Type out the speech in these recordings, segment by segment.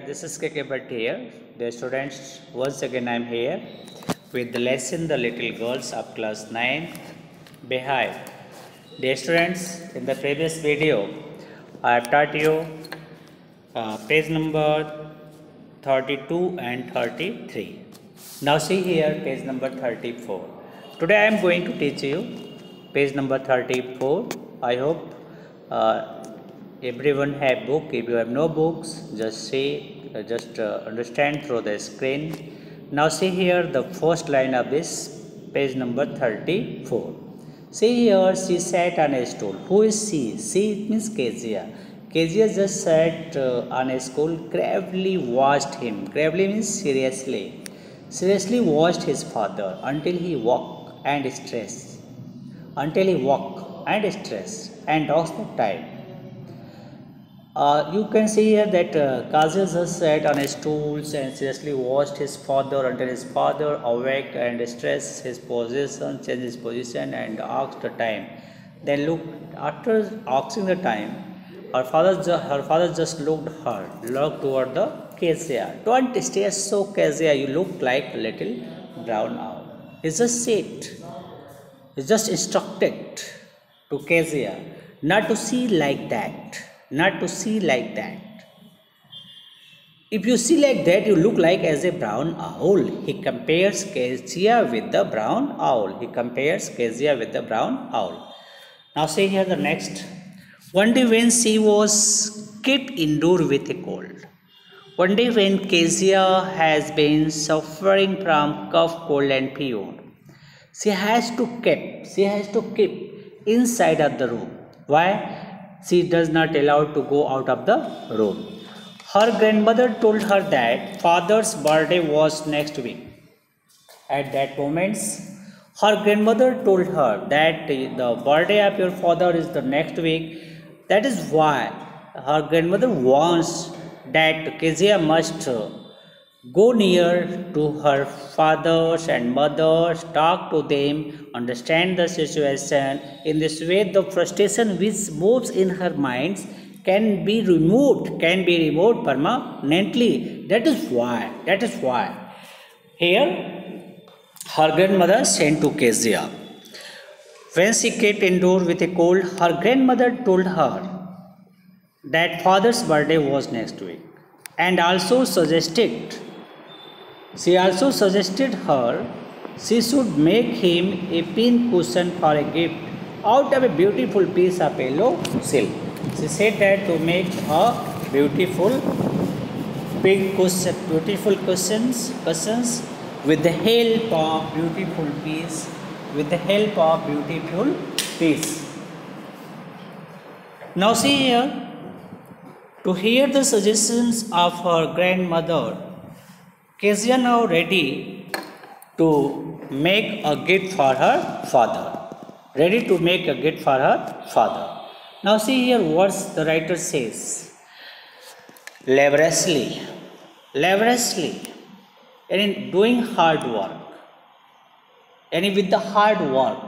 This is KK Bhatt here. Dear students, once again I am here with the lesson The Little Girls of class 9 Behind. Dear students, in the previous video I have taught you page number 32 and 33. Now see here page number 34. Today I am going to teach you page number 34. I hope everyone have book. If you have no books, just see, understand through the screen. Now see here the first line of this page number 34. See here, she sat on a stool. Who is she? She means Kezia. Kezia just sat on a stool, gravely watched him. Gravely means seriously. Seriously watched his father until he woke and stressed. Until he woke and stressed and lost the time. You can see here that Kezia just sat on a stool and seriously watched his father until his father awake and stressed his position, changed his position and asked the time. Then look, after asking the time, her father just looked toward the Kezia. Don't stare so, Kezia, you look like a little brown owl. He just said, he just instructed to Kezia not to see like that. Not to see like that. If you see like that, you look like as a brown owl. He compares Kezia with the brown owl. He compares Kezia with the brown owl. Now see here the next. One day when she was kept indoor with a cold. One day when Kezia has been suffering from cough, cold and fever. She has to keep inside of the room. Why? She does not allow to go out of the room. Her grandmother told her that father's birthday was next week. At that moment, her grandmother told her that the birthday of your father is the next week. That is why her grandmother wants that Kezia must go near to her fathers and mothers, talk to them, understand the situation. In this way, the frustration which moves in her mind can be removed permanently. That is why. Here, her grandmother sent to Kezia. When she kept indoor with a cold, her grandmother told her that father's birthday was next week, and she also suggested her she should make him a pin cushion for a gift out of a beautiful piece of yellow silk. She said that to make a beautiful cushions with the help of beautiful piece. Now see here, to hear the suggestions of her grandmother, Kezia now ready to make a gift for her father. Now see here what the writer says. Laboriously, and in doing hard work, and with the hard work,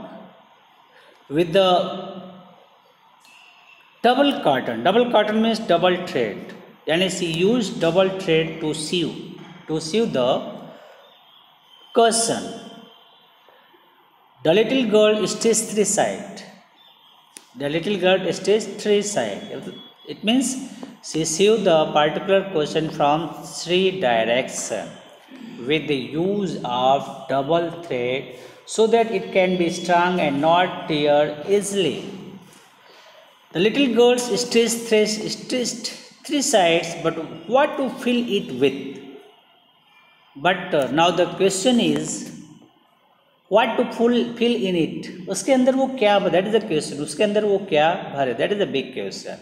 with the double cotton means double thread, and she used double thread to sew the cushion. The little girl stitched three sides. It means she sewed the particular cushion from three directions with the use of double thread so that it can be strung and not tear easily. The little girl stitched three sides, but what to fill it with? But now the question is, what to fill in it? उसके अंदर वो क्या? That is the question. उसके अंदर वो क्या भरे? That is the big question.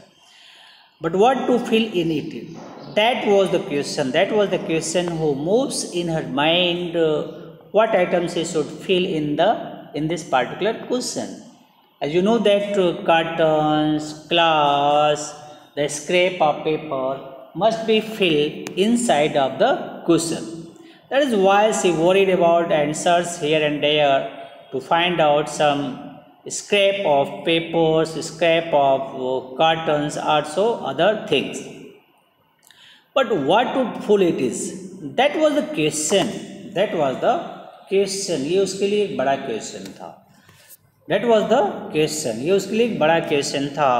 But what to fill in it? That was the question who moves in her mind. What items she should fill in this particular cushion? As you know that cartons, glass, the scrap of paper must be filled inside of the cushion. That is why she worried about and searched here and there to find out some scrap of papers, scrap of cartons, also other things. But what to fool it is? That was the question. That was the question. ये उसके लिए एक बड़ा question था. That was the question. ये उसके लिए एक बड़ा क्वेश्चन था.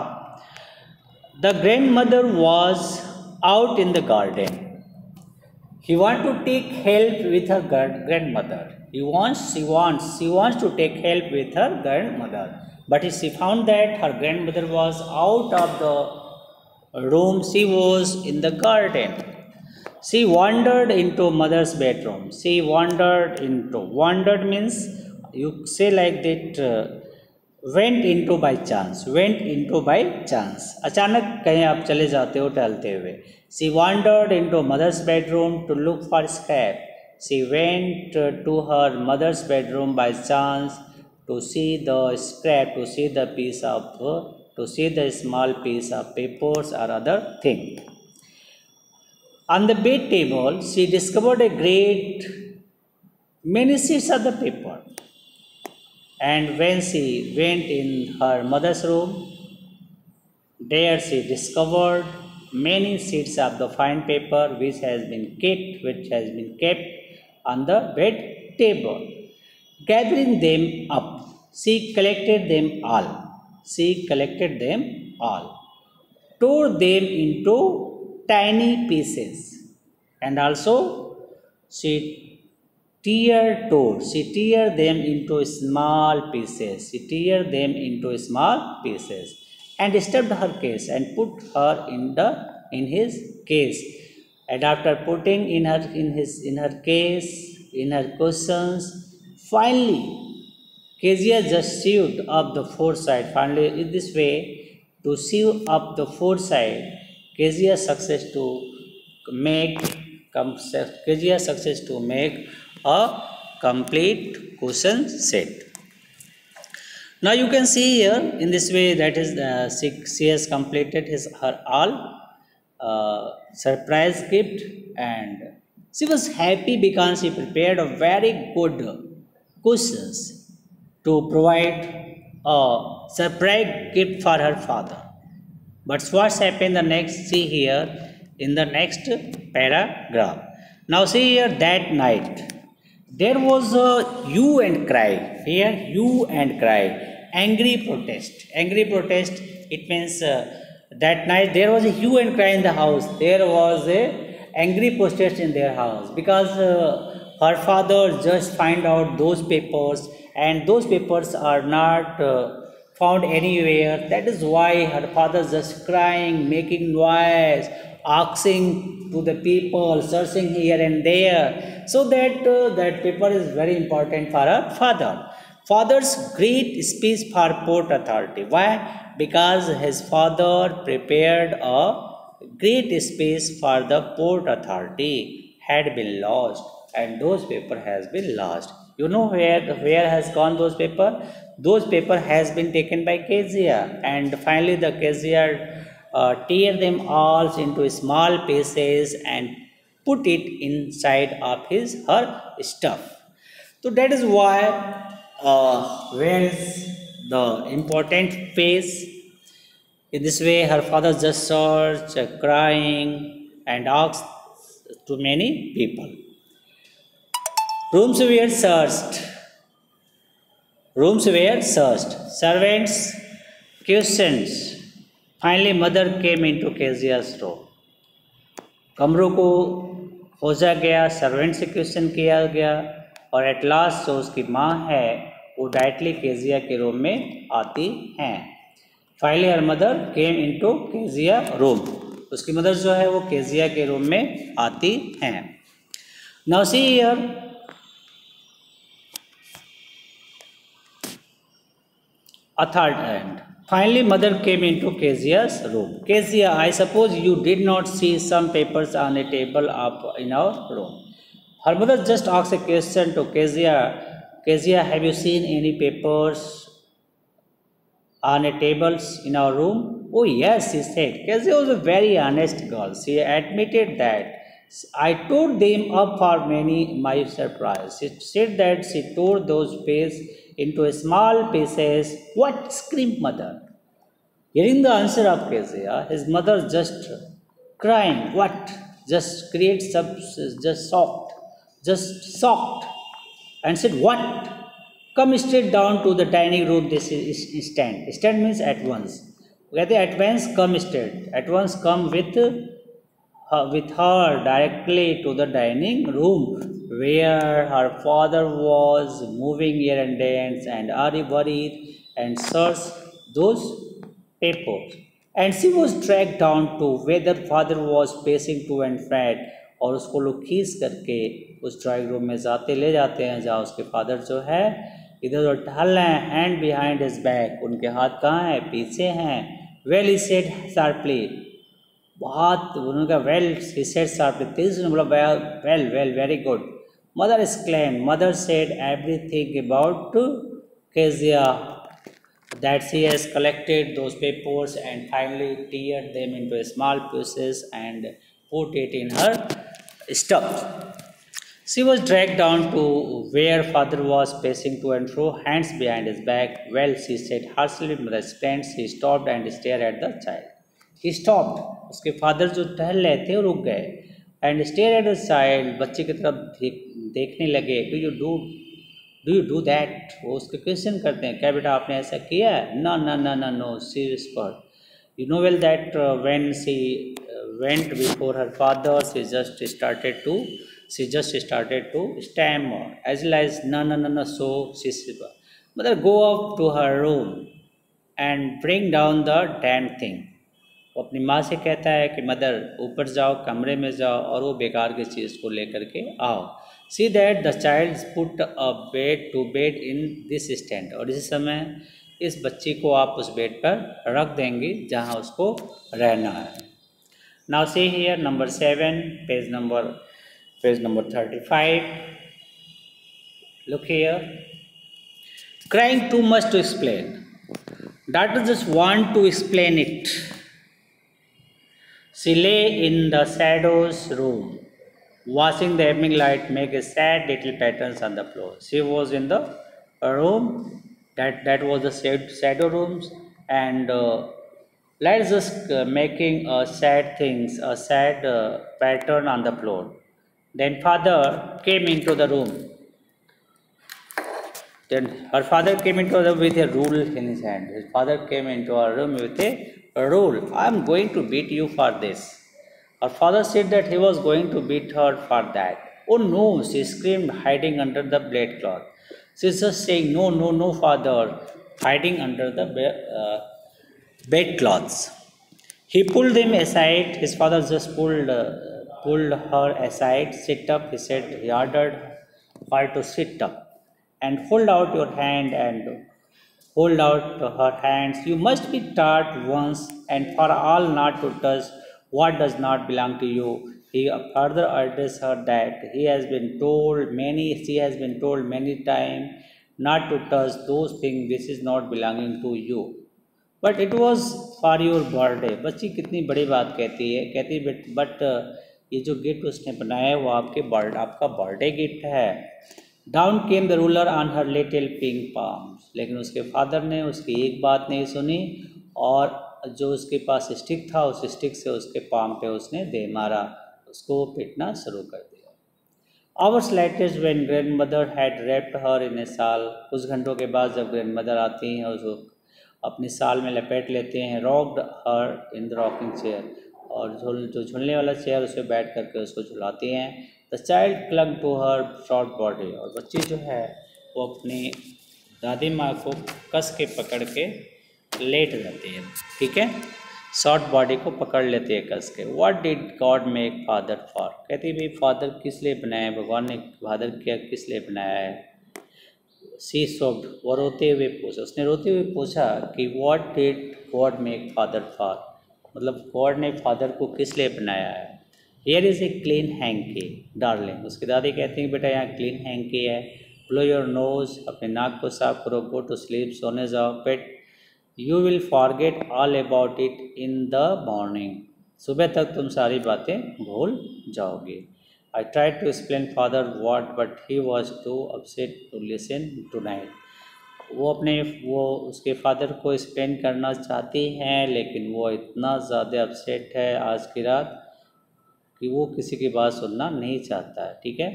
The grandmother was out in the garden. He wants to take help with her grandmother. She wants to take help with her grandmother. But she found that her grandmother was out of the room. She was in the garden. She wandered into mother's bedroom. Wandered means you say like that. Went into by chance. अचानक कहीं आप चले जाते हो टहलते हुए. She wandered into mother's bedroom to look for scrap. She went to her mother's bedroom by chance to see the scrap, to see the small piece of papers or other thing. On the bed table, she discovered a great many sheets of the paper. And when she went in her mother's room, there she discovered many sheets of the fine paper which has been kept on the bed table. Gathering them up, she collected them all, tore them into tiny pieces, and also she tear them into small pieces. And stuffed her case and put her in his case. And after putting in her case, in her cushions, finally Kezia just sewed up the four sides. Finally, in this way, to sew up the four sides, Kezia success to make a complete cushion set. Now you can see here in this way that is she has completed her all surprise gift, and she was happy because she prepared a very good cushions to provide a surprise gift for her father. But what's happened the next? See here in the next paragraph. Now see here that night. There was a hue and cry. Here, hue and cry. Angry protest. It means that night there was a hue and cry in the house. There was a angry protest in their house because her father just find out those papers, and those papers are not found anywhere. That is why her father just crying, making noise, asking to the people, searching here and there. So that paper is very important for her father. Father's great speech for Port Authority. Why? Because his father prepared a great speech for the Port Authority had been lost, and those paper has been lost. You know where has gone those paper? Those paper has been taken by Kezia, and finally the Kezia tear them all into small pieces and put it inside of her stuff. So that is why where is the important phase? In this way, her father just searched, crying, and asked to many people. Rooms were searched. Servants questions. Finally, mother came into Kezia's room. कमरों को खोजा गया, servant से question किया गया, और at last जो उसकी माँ है वो डायरेक्टली केजिया के रूम में आती हैं. Finally her mother came into Kezia room. उसकी मदर जो है वो केजिया के रूम में आती हैं. Now see here a third end. Finally, mother came into Kezia's room. Kezia, I suppose you did not see some papers on a table up in our room. Her mother just asked a question to Kezia. Kezia, have you seen any papers on a tables in our room? Oh yes, she said. Kezia was a very honest girl. She admitted that I tore them up for my surprise. She said that she tore those pages into small pieces. What? Screamed mother. Hearing the answer of Kezia, his mother just crying. What? just create some, just soft, just shocked, and said, "What?" Come straight down to the dining room. This is stand. Stand means at once. कहते at once come straight. At once come with her directly to the dining room where her father was moving here and there and worried and searched those papers. And she was dragged down to where the father was pacing to and fro और उसको लोग खींच करके उस drawing room में जाते ले जाते हैं जहाँ उसके फादर जो है इधर उधर टहल रहे हैं हैंड बिहाइंड हिज बैक उनके हाथ कहाँ हैं पीछे हैं वेल ही सेड शार्पली बहुत उन्होंने कहा वेल ही सेड शार्पली तेज से बोला well well very good mother exclaim mother said everything about Kezia that she has collected those papers and finally teared them into small pieces and put it in her stuff. She was dragged down to where father was pacing to and fro, hands behind his back. Well, she said harshly, mother explained. She stopped and stared at the child. He stopped. उसके father जो टहल रहे थे वो रुक गए and stare at the child बच्चे की तरफ देखने लगे डू यू डू दैट वो उसके क्वेश्चन करते हैं क्या बेटा आपने ऐसा किया है ना ना ना ना no she whispered you know well that when she went before her father she just started to stammer as well as no no no no so she said mother go up to her room and bring down the damn thing वो अपनी माँ से कहता है कि mother ऊपर जाओ कमरे में जाओ और वो बेकार की चीज़ को लेकर के आओ see that the child put a bed to bed in this stand और इसी समय इस बच्ची को आप उस बेड पर रख देंगे जहाँ उसको रहना है now see here number 7 page number 35 look here crying too much to explain daughter just want to explain it. She lay in the shadow's room, watching the evening light make a sad little patterns on the floor. She was in the room that was the shadow rooms, and lights just making a sad pattern on the floor. Then father came into the room. Then her father came into the room with a rule in his hand. His father came into her room with a rule. I am going to beat you for this. Her father said that he was going to beat her for that. Oh no, she screamed, hiding under the bedcloth. She's just saying, no, no, no, father, hiding under the bedcloths. He pulled him aside. His father just pulled her aside. Sit up, he said. He ordered her to sit up and hold out your hand and hold out her hands. You must be taught once and for all not to touch what does not belong to you. He further urges her that she has been told many times not to touch those things which is not belonging to you. But it was for your birthday. बच्ची कितनी बड़ी बात कहती है कहती but ये जो gift उसने बनाया है वो आपका बर्थडे गिफ्ट है. Down came the ruler on her little pink palms लेकिन उसके फादर ने उसकी एक बात नहीं सुनी और जो उसके पास स्टिक था उस स्टिक से उसके पाम पे उसने दे मारा उसको पीटना शुरू कर दिया. Hours later when grandmother had wrapped her in a shawl कुछ घंटों के बाद जब ग्रैंड मदर आती हैं उसको अपनी शाल में लपेट लेते हैं. Rocked her in the rocking chair और जो झूलने वाला चेयर उस पर बैठ करके उसको झुलाती हैं. The child clung to her short body और बच्ची जो है वो अपनी दादी माँ को कस के पकड़ के लेट जाती है. ठीक है शॉर्ट बॉडी को पकड़ लेती है कस के. What did God make father for कहती भाई फादर किस लिए बनाया है भगवान ने फादर क्या किस लिए बनाया है. सी सोब्ड वो रोते हुए पूछा उसने रोते हुए पूछा कि what did God make father for मतलब गॉड ने फादर को किस लिए बनाया है. Here is a clean hanky darling उसकी दादी कहती हैं बेटा यहाँ क्लीन हैंकी है. ब्लो योर नोज अपने नाक को साफ करो. गो टू स्लीप सोने जाओ. But you will forget all about it in the morning सुबह तक तुम सारी बातें भूल जाओगे. I try to explain father what but he was too upset to listen tonight. वो उसके फादर को एक्सप्लेन करना चाहती हैं लेकिन वो इतना ज़्यादा अपसेट है आज की रात कि वो किसी की बात सुनना नहीं चाहता है, ठीक है।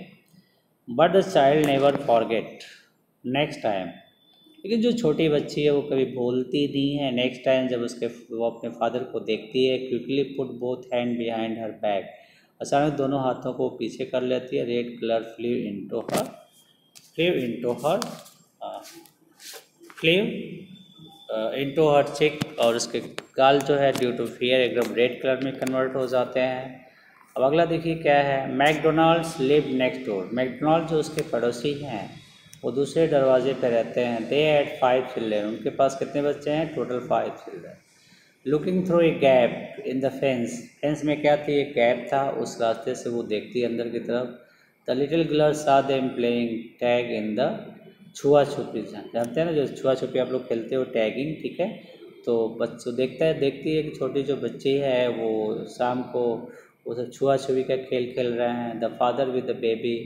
But the child never forget next time, लेकिन जो छोटी बच्ची है वो कभी भूलती नहीं है। नेक्स्ट टाइम जब वो अपने फादर को देखती है, quickly put both hand behind her back, अचानक दोनों हाथों को पीछे कर लेती है। Red colour fled into her cheek, और उसके गाल जो है ड्यू टू फियर एकदम रेड कलर में कन्वर्ट हो जाते हैं। अब अगला देखिए क्या है। McDonalds live next door, McDonald जो उसके पड़ोसी हैं वो दूसरे दरवाजे पे रहते हैं। दे हैड 5 चिल्ड्रन, उनके पास कितने बच्चे हैं? Total 5 children. Looking through a gap in the fence, fence में क्या थी? एक गैप था, उस रास्ते से वो देखती है अंदर की तरफ। द लिटिल गर्ल सा them playing tag in the छुआ छुपी, जानते हैं ना जो छुआ छुपी आप लोग खेलते हो, टैगिंग, ठीक है। तो बच्चों देखती है कि छोटी जो बच्ची है वो शाम को वो सब छुआ छुपी का खेल खेल रहे हैं। The father with the baby,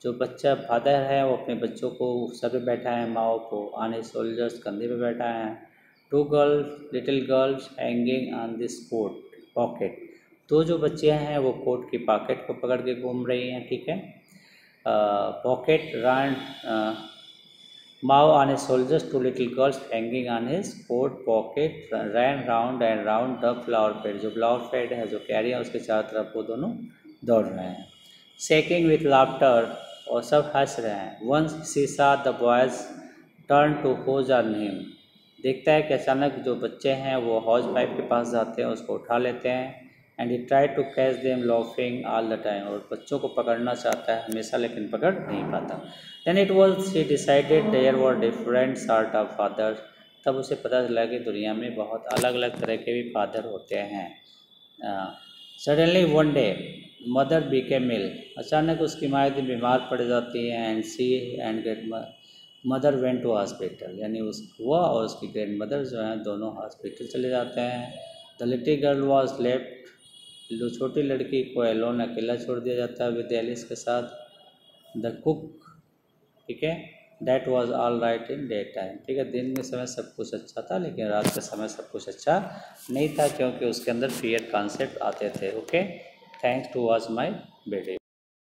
जो बच्चा फादर है वो अपने बच्चों को सर पे बैठा है, माओ को आने सोल्जर्स कंधे पे बैठा है। Two girls little girls hanging on this coat pocket, दो जो बच्चियां हैं वो कोट की पॉकेट को पकड़ के घूम रही हैं, ठीक है। Pocket run Mao on his soldiers, two little girls hanging on his coat pocket ran round and round the flower bed, जो फ्लावर बेड है जो कैरी है उसके चारों तरफ वो दोनों दौड़ रहे हैं। Shaking with laughter, और सब हंस रहे हैं। Once she saw the boys turn to hose on him, देखता है कि अचानक जो बच्चे हैं वो हॉज पाइप के पास जाते हैं, उसको उठा लेते हैं। And he try to catch them laughing all the time, और बच्चों को पकड़ना चाहता है हमेशा लेकिन पकड़ नहीं पाता। Then it was she decided there were different sort of father, तब उसे पता चला कि दुनिया में बहुत अलग अलग तरह के भी फादर होते हैं। Suddenly one day mother became ill, अचानक उसकी माँ एक दिन बीमार पड़ जाती है। And she and get mother went to hospital, यानी वह और उसकी ग्रैंड मदर जो हैं दोनों हॉस्पिटल चले जाते हैं। The little girl was left, जो छोटी लड़की को एलोन अकेला छोड़ दिया जाता है विद एलिस के साथ। द कुक, ठीक है, that was all right in day time, ठीक है, दिन में समय सब कुछ अच्छा था लेकिन रात के समय सब कुछ अच्छा नहीं था क्योंकि उसके अंदर फियर कॉन्सेप्ट आते थे। Okay, thanks to watch my video.